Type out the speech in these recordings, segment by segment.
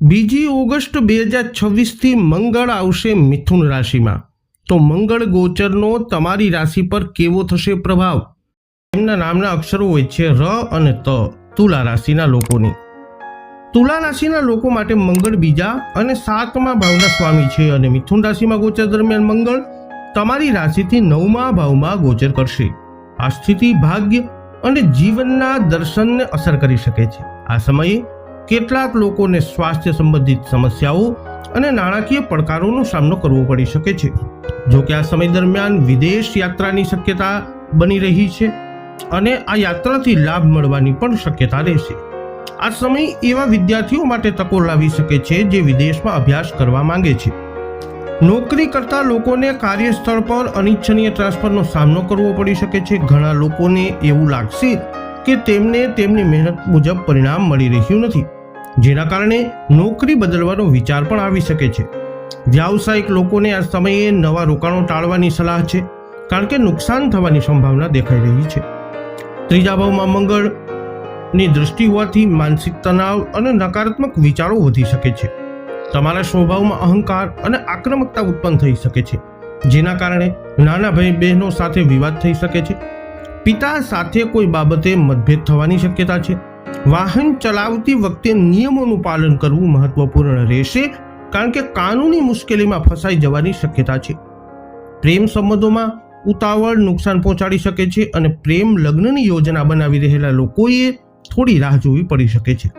બીજી ઓગસ્ટ 2026 મંગળ આવશે મિથુન રાશિમાં। તો મંગળ ગોચરનો તમારી રાશિ પર કેવો થશે પ્રભાવ? એમના નામના અક્ષરો હોય છે ર અને ત। તુલા રાશિના લોકોની તુલા રાશિના લોકો માટે મંગળ બીજા અને 7મા ભાવના સ્વામી છે અને મિથુન રાશિમાં ગોચર દરમિયાન મંગળ તમારી રાશિથી 9મા ભાવમાં ગોચર કરશે। આ સ્થિતિ ભાગ્ય અને જીવનના દર્શનને અસર કરી શકે છે। આ સમયે કેટલાક લોકોને સ્વાસ્થ્ય સંબંધિત સમસ્યાઓ અને નાણાકીય પડકારોનો સામનો કરવો પડી શકે છે। જો કે આ સમય દરમિયાન વિદેશ યાત્રાની શક્યતા બની રહી છે અને આ યાત્રાથી લાભ મળવાની પણ શક્યતા રહેશે। આ સમય એવા વિદ્યાર્થીઓ માટે તકો લાવી શકે છે જે વિદેશમાં અભ્યાસ કરવા માંગે છે। નોકરી કરતા લોકોને કાર્યસ્થળ પર અનિચ્છનીય ટ્રાન્સફરનો સામનો કરવો પડી શકે છે। ઘણા લોકોને એવું લાગશે કે તેમને તેમની મહેનત મુજબ પરિણામ મળી રહ્યું નથી, જેના કારણે નોકરી બદલવાનો વિચાર પણ આવી શકે છે। વ્યાવસાયિક લોકોને આ સમયે નવા રોકાણો ટાળવાની સલાહ છે, કારણ કે નુકસાન થવાની સંભાવના દેખાઈ રહી છે। ત્રીજા ભાવમાં મંગળની દૃષ્ટિ હોવાથી માનસિક તણાવ અને નકારાત્મક વિચારો વધી શકે છે। તમારા સ્વભાવમાં અહંકાર અને આક્રમકતા ઉત્પન્ન થઈ શકે છે, જેના કારણે નાના ભાઈ બહેનો સાથે વિવાદ થઈ શકે છે। પિતા સાથે કોઈ બાબતે મતભેદ થવાની શક્યતા છે। વાહન ચલાવતી વખતે નિયમોનું પાલન કરવું મહત્વપૂર્ણ રહેશે, કારણ કે કાનૂની મુશ્કેલીમાં ફસાઈ જવાની શક્યતા છે। પ્રેમ સંબંધોમાં ઉતાવળ નુકસાન પહોંચાડી શકે છે અને પ્રેમ લગ્નની યોજના બનાવી રહેલા લોકોએ થોડી રાહ જોવી પડી શકે છે।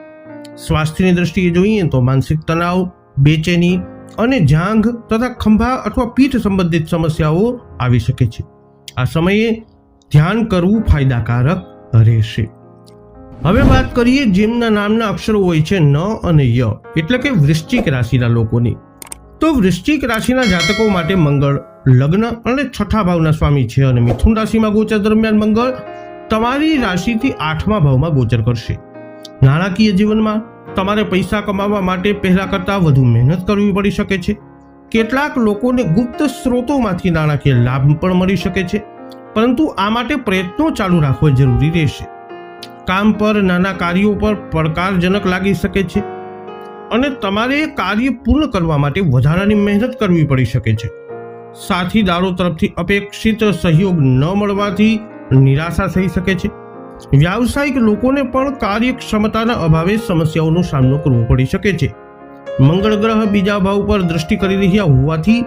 સ્વાસ્થ્યની દ્રષ્ટિએ જોઈએ તો માનસિક તણાવ, બેચેની અને જાંઘ તથા ખંભા અથવા પીઠ સંબંધિત સમસ્યાઓ આવી શકે છે। આ સમયે ધ્યાન કરવું ફાયદાકારક રહેશે। હવે વાત કરીએ જેમના નામના અક્ષરો હોય છે ન અને ય, એટલે કે વૃશ્ચિક રાશિના લોકોની। તો વૃશ્ચિક રાશિના જાતકો માટે મંગળ લગ્ન અને 6ઠા ભાવના સ્વામી છે અને મિથુન રાશિમાં ગોચર દરમિયાન મંગળ તમારી રાશિથી 8મા ભાવમાં ગોચર કરશે। નાણાકીય જીવનમાં તમારે પૈસા કમાવા માટે પહેલા કરતાં વધુ મહેનત કરવી પડી શકે છે। કેટલાક લોકોને ગુપ્ત સ્ત્રોતોમાંથી નાણાકીય લાભ પણ મળી શકે છે, પરંતુ આ માટે પ્રયત્નો ચાલુ રાખવા જરૂરી રહેશે। કામ પર નાના કાર્યો પર પડકારજનક લાગી શકે છે અને તમારે કાર્ય પૂર્ણ કરવા માટે વધારાની મહેનત કરવી પડી શકે છે। સાથીદારો તરફથી અપેક્ષિત સહયોગ ન મળવાથી નિરાશા થઈ શકે છે। વ્યાવસાયિક લોકોને પણ કાર્યક્ષમતાના અભાવે સમસ્યાઓનો સામનો કરવો પડી શકે છે। મંગળ ગ્રહ બીજા ભાવ પર દૃષ્ટિ કરી રહ્યા હોવાથી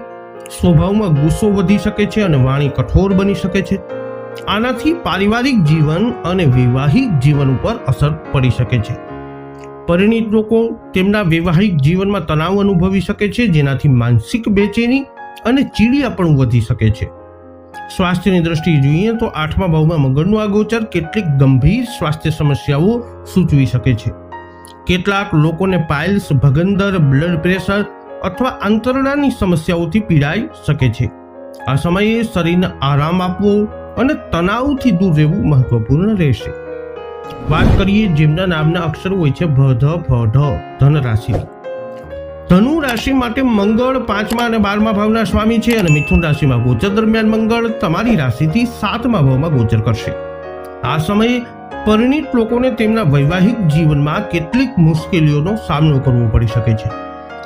સ્વભાવમાં ગુસ્સો વધી શકે છે અને વાણી કઠોર બની શકે છે। આનાથી પારિવારિક જીવન અને વૈવાહિક જીવન ઉપર અસર પડી શકે છે। પરિણીત લોકો તેમના વૈવાહિક જીવનમાં તણાવ અનુભવી શકે છે, જેનાથી માનસિક બેચેની અને ચીડિયાપણું વધી શકે છે। સ્વાસ્થ્યની દ્રષ્ટિએ જોઈએ તો 8મા ભાવમાં મંગળનું આ ગોચર કેટલીક ગંભીર સ્વાસ્થ્ય સમસ્યાઓ સૂચવી શકે છે। કેટલાક લોકોને પાઇલ્સ, ભગંદર, બ્લડ પ્રેશર અથવા આંતરડાની સમસ્યાઓથી પીડાઈ શકે છે। આ સમયે શરીરને આરામ આપવો અને તણાવથી દૂર રહેવું મહત્વપૂર્ણ રહેશે। વાત કરીએ જેમના નામના અક્ષરો હોય છે ભ, ધ, ફ, ઢ, ધન રાશિની। ધનુ રાશિ માટે મંગળ 5મા અને 12મા ભાવના સ્વામી છે અને મિથુન રાશિમાં ગોચર દરમિયાન મંગળ તમારી રાશિથી 7મા ભાવમાં ગોચર કરશે। આ સમયે પરિણીત લોકોને તેમના વૈવાહિક જીવનમાં કેટલીક મુશ્કેલીઓનો સામનો કરવો પડી શકે છે।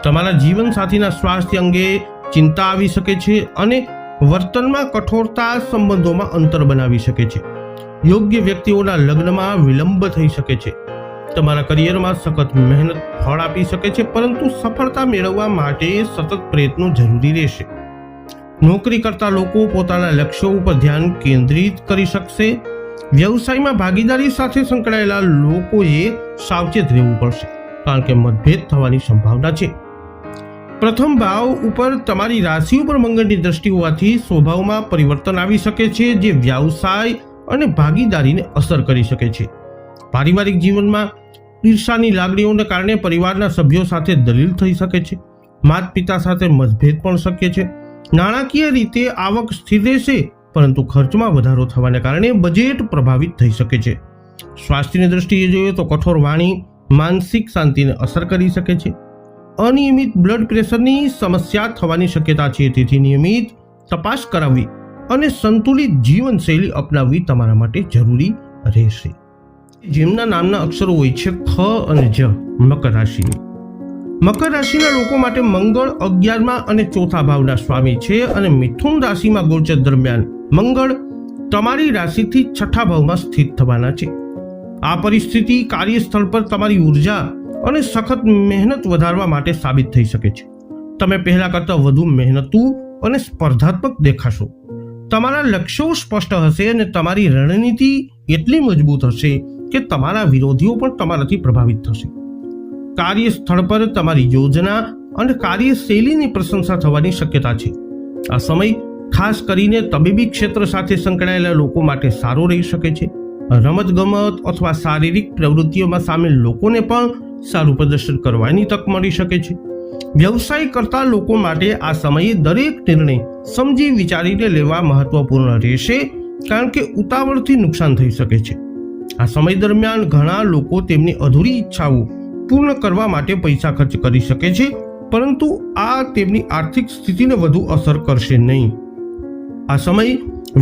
તમારા જીવનસાથીના સ્વાસ્થ્ય અંગે ચિંતા આવી શકે છે અને વર્તનમાં કઠોરતા સંબંધોમાં અંતર બનાવી શકે છે। યોગ્ય વ્યક્તિઓના લગ્નમાં વિલંબ થઈ શકે છે। તમારા કરિયરમાં સખત મહેનત ફળ આપી શકે છે, પરંતુ સફળતા મેળવવા માટે સતત પ્રયત્નો જરૂરી રહેશે। નોકરી કરતા લોકો પોતાના લક્ષ્યો ઉપર ધ્યાન કેન્દ્રિત કરી શકશે। વ્યવસાયમાં ભાગીદારી સાથે સંકળાયેલા લોકોએ સાવચેત રહેવું પડશે, કારણ કે મતભેદ થવાની સંભાવના છે। પ્રથમ ભાવ ઉપર તમારી રાશિ ઉપર મંગળની દ્રષ્ટિ હોવાથી સ્વભાવમાં પરિવર્તન આવી શકે છે, જે વ્યવસાય અને ભાગીદારીને અસર કરી શકે છે। પારિવારિક જીવનમાં ઈર્ષાની લાગણીઓને કારણે પરિવારના સભ્યો સાથે દલીલ થઈ શકે છે। માતા પિતા સાથે મતભેદ પણ શક્ય છે। નાણાકીય રીતે આવક સ્થિર રહેશે, પરંતુ ખર્ચમાં વધારો થવાને કારણે બજેટ પ્રભાવિત થઈ શકે છે। સ્વાસ્થ્યની દ્રષ્ટિએ જોઈએ તો કઠોર વાણી માનસિક શાંતિને અસર કરી શકે છે। અનિયમિત બ્લડ પ્રેશરની સમસ્યા થવાની શક્યતા છે, તેથી નિયમિત તપાસ કરાવવી અને સંતુલિત જીવનશૈલી અપનાવવી તમારા માટે જરૂરી રહેશે। જેમના નામના અક્ષરો હોય છે ખ અને જ, મકર રાશિની। મકર રાશિના લોકો માટે મંગળ 11મા અને ચોથા ભાવના સ્વામી છે અને મિથુન રાશિમાં ગોચર દરમિયાન મંગળ તમારી રાશિથી છઠ્ઠા ભાવમાં સ્થિત થવાના છે. આ પરિસ્થિતિ કાર્યસ્થળ પર તમારી ઉર્જા અને સખત મહેનત વધારવા માટે સાબિત થઈ શકે છે. તમે પહેલા કરતાં વધુ મહેનતુ અને સ્પર્ધાત્મક દેખાશો. તમારા લક્ષ્યો સ્પષ્ટ હશે અને તમારી રણનીતિ એટલી મજબૂત હશે કે તમારા વિરોધીઓ પણ તમારાથી પ્રભાવિત થશે. કાર્યસ્થળ પર તમારી યોજના અને કાર્યશૈલીની પ્રશંસા થવાની શક્યતા છે. આ સમય ખાસ કરીને તબીબી ક્ષેત્ર સાથે સંકળાયેલા લોકો માટે સારો રહી શકે છે. રમતગમત અથવા શારીરિક પ્રવૃત્તિઓમાં સામેલ લોકોને પણ સારું પ્રદર્શન કરવાની તક મળી શકે છે. વ્યવસાય કરતા લોકો માટે આ સમયે દરેક નિર્ણય સમજી વિચારીને લેવા મહત્વપૂર્ણ રહેશે, કારણ કે ઉતાવળથી નુકસાન થઈ શકે છે. આ સમય દરમિયાન ઘણા લોકો તેમની અધૂરી ઈચ્છાઓ પૂર્ણ કરવા માટે પૈસા ખર્ચ કરી શકે છે, પરંતુ આ તેમની આર્થિક સ્થિતિને વધુ અસર કરશે નહીં. આ સમય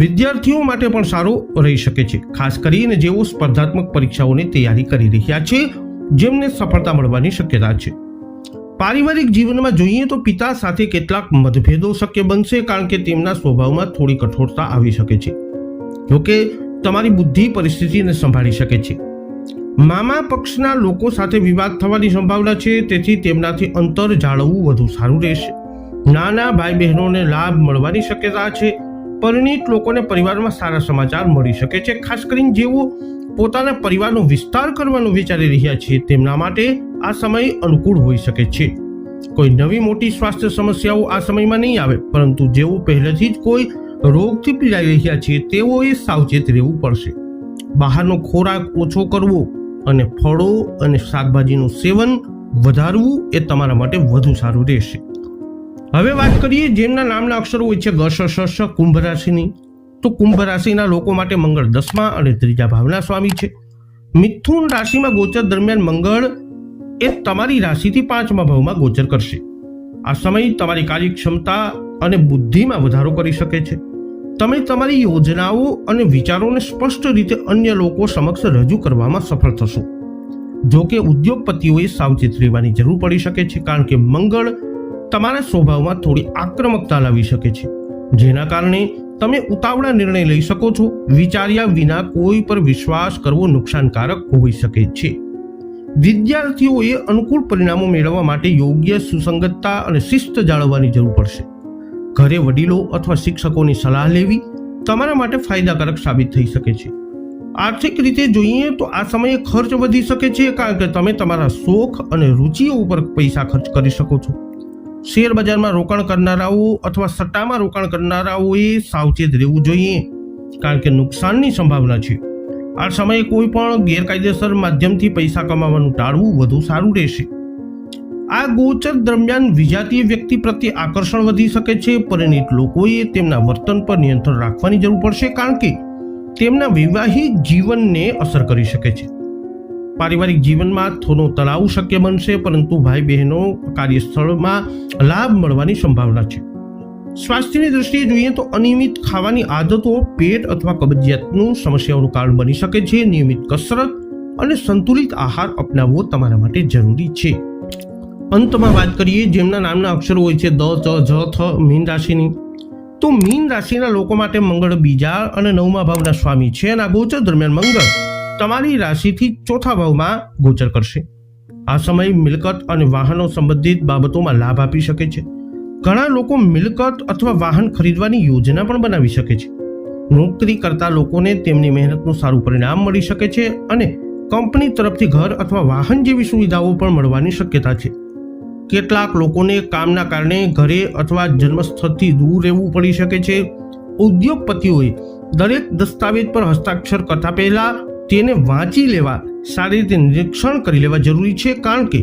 વિદ્યાર્થીઓ માટે પણ સારો રહી શકે છે, ખાસ કરીને જેઓ સ્પર્ધાત્મક પરીક્ષાઓની તૈયારી કરી રહ્યા છે, જેમને સફળતા મળવાની શક્યતા છે. પારિવારિક જીવનમાં જોઈએ તો પિતા સાથે કેટલાક મતભેદો શક્ય બનશે, કારણ કે તેમના સ્વભાવમાં થોડી કઠોરતા આવી શકે છે. જોકે તમારી બુદ્ધિ પરિસ્થિતિને સંભાળી શકે છે. મામા પક્ષના લોકો સાથે વિવાદ થવાની સંભાવના છે, તેથી તેમનાથી અંતર જાળવવું વધુ સારું રહેશે. નાના ભાઈ બહેનોને લાભ મળવાની શક્યતા છે. પરિણીત લોકોને પરિવારમાં સારા સમાચાર મળી શકે છે, ખાસ કરીને જેઓ પોતાના પરિવારનો વિસ્તાર કરવાનું વિચારી રહ્યા છે તેમના માટે આ સમય અનુકૂળ હોઈ શકે છે. કોઈ નવી મોટી સ્વાસ્થ્ય સમસ્યાઓ આ સમયમાં નહીં આવે, પરંતુ જેઓ પહેલેથી જ કોઈ રોગથી પીડાઈ રહ્યા છે તેઓએ સાવચેત રહેવું પડશે. બહારનો ખોરાક ઓછો કરવો અને ફળો અને શાકભાજીનું સેવન વધારવું એ તમારા માટે વધુ સારું રહેશે. હવે વાત કરીએ જેમના નામના અક્ષરો હોય છે ગ, શ, શ, કુંભ રાશિની. તો કુંભ રાશિના લોકો માટે મંગળ 10મા અને ત્રીજા ભાવના સ્વામી છે. મિથુન રાશિમાં ગોચર દરમિયાન મંગળ એ તમારી રાશિથી 5મા ભાવમાં ગોચર કરશે. આ સમય તમારી કાર્યક્ષમતા અને બુદ્ધિમાં વધારો કરી શકે છે. તમે તમારી યોજનાઓ અને વિચારોને સ્પષ્ટ રીતે અન્ય લોકો સમક્ષ રજૂ કરવામાં સફળ થશો. જો કે ઉદ્યોગપતિઓએ સાવચેત રહેવાની જરૂર પડી શકે છે, કારણ કે મંગળ તમારા સ્વભાવમાં થોડી આક્રમકતા લાવી શકે છે, જેના કારણે તમે ઉતાવળા નિર્ણય લઈ શકો છો. વિચાર્યા વિના કોઈ પર વિશ્વાસ કરવો નુકસાનકારક હોઈ શકે છે. વિદ્યાર્થીઓએ અનુકૂળ પરિણામો મેળવવા માટે યોગ્ય સુસંગતતા અને શિસ્ત જાળવવાની જરૂર પડશે. ઘરે વડીલો અથવા શિક્ષકોની સલાહ લેવી તમારા માટે ફાયદાકારક સાબિત થઈ શકે છે. આર્થિક રીતે જોઈએ તો આ સમયે ખર્ચ વધી શકે છે, કારણ કે તમે તમારા શોખ અને રુચિઓ ઉપર પૈસા ખર્ચ કરી શકો છો. શેર બજારમાં રોકાણ કરનારાઓ અથવા સટ્ટામાં રોકાણ કરનારાઓએ સાવચેત રહેવું જોઈએ, કારણ કે નુકસાનની સંભાવના છે. આ સમયે કોઈ પણ ગેરકાયદેસર માધ્યમથી પૈસા કમાવાનું ટાળવું વધુ સારું રહેશે. આ ગોચર દરમિયાન વિજાતીય વ્યક્તિ પ્રત્યે આકર્ષણ વધી શકે છે. પરિણીત લોકોએ તેમના વર્તન પર નિયંત્રણ રાખવાની જરૂર પડશે, કારણ કે તેમના વૈવાહિક જીવનને અસર કરી શકે છે. પારિવારિક જીવનમાં થોડો તણાવ શક્ય બનશે, પરંતુ ભાઈ બહેનો કાર્યસ્થળમાં લાભ મળવાની સંભાવના છે. સ્વાસ્થ્યની દૃષ્ટિએ જોઈએ તો અનિયમિત ખાવાની આદતો પેટ અથવા કબજિયાતનું સમસ્યાઓનું કારણ બની શકે છે. નિયમિત કસરત અને સંતુલિત આહાર અપનાવવો તમારા માટે જરૂરી છે. અંતમાં વાત કરીએ જેમના નામના અક્ષરો હોય છે દ, ચ, જ, થ, મીન રાશિની. તો મીન રાશિના લોકો માટે મંગળ બીજા અને 9મા ભાવના સ્વામી છે, અને આ ગોચર દરમિયાન મંગળ તમારી રાશિથી 4થા ભાવમાં ગોચર કરશે. આ સમય મિલકત અને વાહનો સંબંધિત બાબતોમાં લાભ આપી શકે છે. ઘણા લોકો મિલકત અથવા વાહન ખરીદવાની યોજના પણ બનાવી શકે છે. નોકરી કરતા લોકોને તેમની મહેનતનું સારું પરિણામ મળી શકે છે, અને કંપની તરફથી ઘર અથવા વાહન જેવી સુવિધાઓ પણ મળવાની શક્યતા છે. કેટલાક લોકોને કામના કારણે ઘરે અથવા જન્મસ્થળથી દૂર રહેવું પડી શકે છે. ઉદ્યોગપતિઓએ દરેક દસ્તાવેજ પર હસ્તાક્ષર કરતા પહેલા તેને વાંચી લેવા, સારી રીતે નિરીક્ષણ કરી લેવા જરૂરી છે, કારણ કે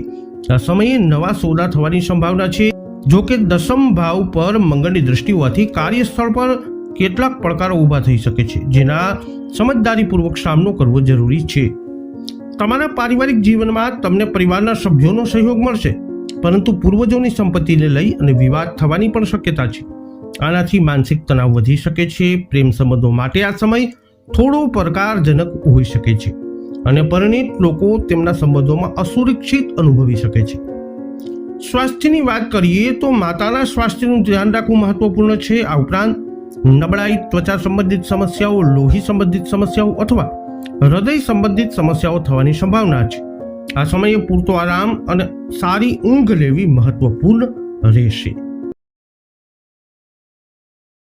આ સમયે નવા સોદા થવાની સંભાવના છે. જો કે 10મ ભાવ પર મંગળની દ્રષ્ટિ હોવાથી કાર્યસ્થળ પર કેટલાક પડકારો ઊભા થઈ શકે છે, જેના સમજદારીપૂર્વક સામનો કરવો જરૂરી છે. તમારા પારિવારિક જીવનમાં તમને પરિવારના સભ્યોનો સહયોગ મળશે, પરંતુ પૂર્વજોની સંપત્તિને લઈ અને વિવાદ થવાની પણ શક્યતા છે. આનાથી માનસિક તણાવ વધી શકે છે. પ્રેમ સંબંધો માટે આ સમય થોડો પડકારજનક હોઈ શકે છે, અને પરિણીત લોકો તેમના સંબંધોમાં અસુરક્ષિત અનુભવી શકે છે. સ્વાસ્થ્યની વાત કરીએ તો માતાના સ્વાસ્થ્યનું ધ્યાન રાખવું મહત્વપૂર્ણ છે. આ ઉપરાંત નબળાઈ, ત્વચા સંબંધિત સમસ્યાઓ, લોહી સંબંધિત સમસ્યાઓ અથવા હૃદય સંબંધિત સમસ્યાઓ થવાની સંભાવના છે. આ સમયે પૂરતો આરામ અને સારી ઊંઘ લેવી મહત્વપૂર્ણ રહેશે.